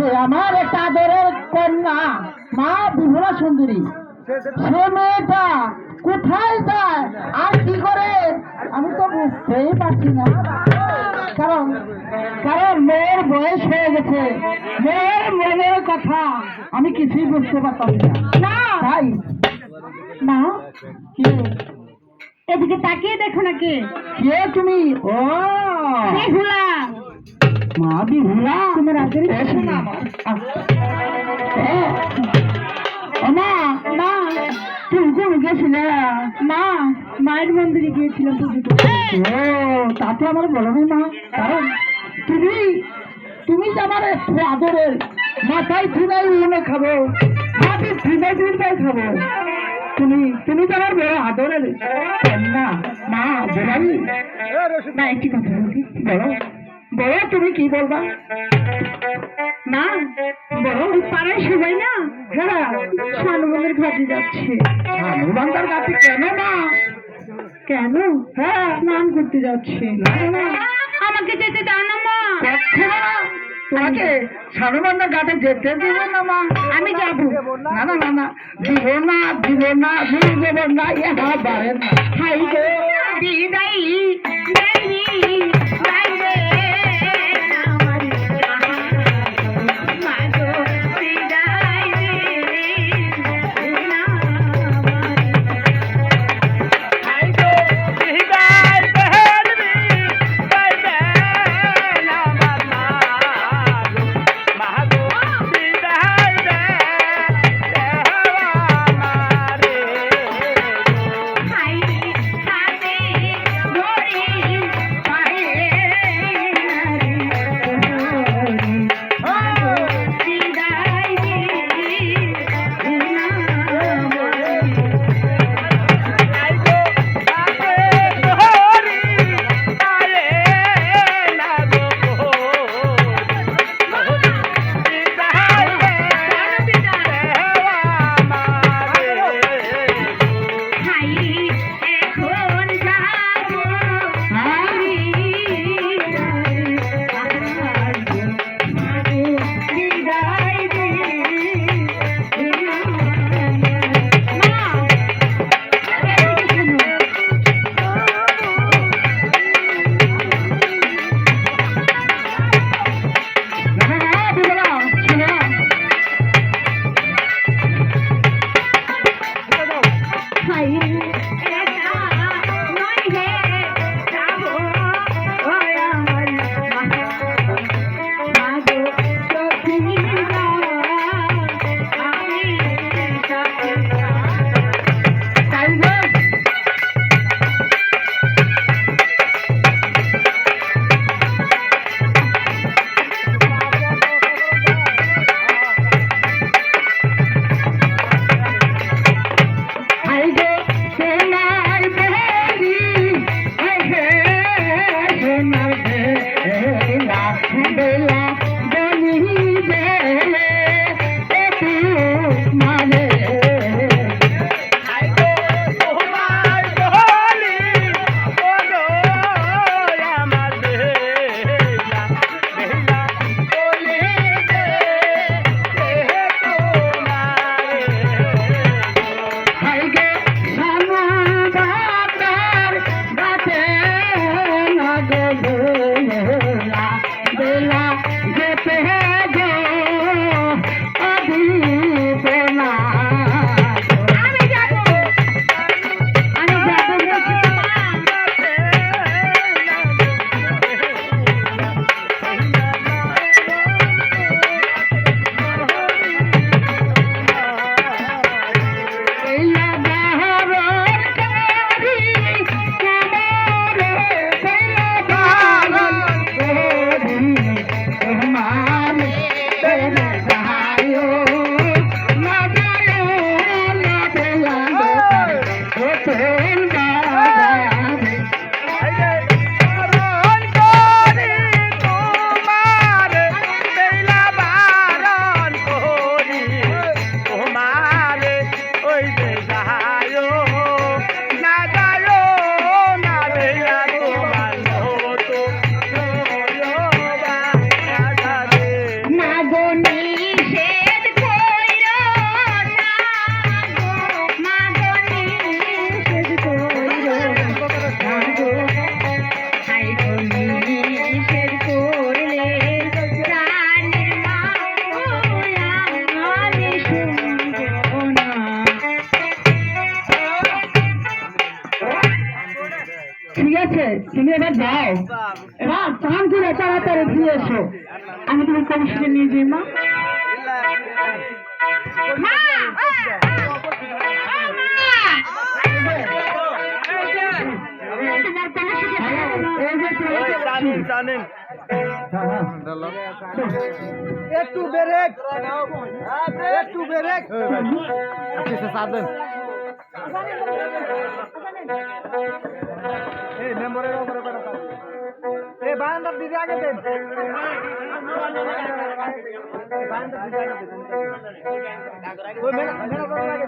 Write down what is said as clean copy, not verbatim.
গেছে আমার একটা আদরের কন্যা মা বিভোলা সুন্দরী। সে মেয়েটা কোথায় যায় আর কি করে আমি তো বুঝতেই পারছি না। কারণ কারণ মেয়ের বয়স হয়ে গেছে, মেয়ের মনের কথা আমি কিছুই বুঝতে পারতাম না। তাই না কি এদিকে তাকিয়ে দেখো না কে কে তুমি? ও বেহুলা, মা বিভোলা তোমার আদরের এসো না মা। মা, তুমি কোন গেছিলে? মা মায়ের মন্দিরে গিয়েছিলাম পুজো করতে। ও তা তো আমার বলো না মা। কারণ তুমি তুমি যে আমার একটু আদরের মাথায় চুলাই মনে খাবো, মাটির চুলাই চুলাই খাবো। তুমি তুমি তো আমার বড় আদরের কন্যা মা বলাই না, একটি কথা বলি। বলো বলো তুমি কি বলবা? না, বলো। ওই পাড়ায় সবাই না হ্যাঁ সানুমানের ঘাটে যাচ্ছে। হনুমানদার কাছে কেন মা? কেন? হ্যাঁ স্নান করতে যাচ্ছে। না না আমাকে যেতে দাও না মা। কখনো না, তোমাকে হনুমানদার ঘাটে যেতে দেব না মা। আমি যাবো। না না না না দিব না দিব না দিব না ইহা বারে না। হাই গো বিদায়ী বিদায়ী বাইরে আমার মা গো বিদায় না হাই গো বিদায় বেহরবি বাইবে না মামা মা গো বিদায় দে আমারে। হাই হাতে ধরে পায়ে তুমি এবার যাও, এবার চান করে তাড়াতাড়ি দিয়ে এসো। আমি তোমার কমিশনে নিয়ে যাই মা। এই যে জানেন একটু ব্রেক, একটু ব্রেক। সাধন এই মেম্বারের উপরে কথা এই বারান্দার দিকে আগে দেন, বারান্দার দিকে আগে দেন। ওই মেলা মেলা আগে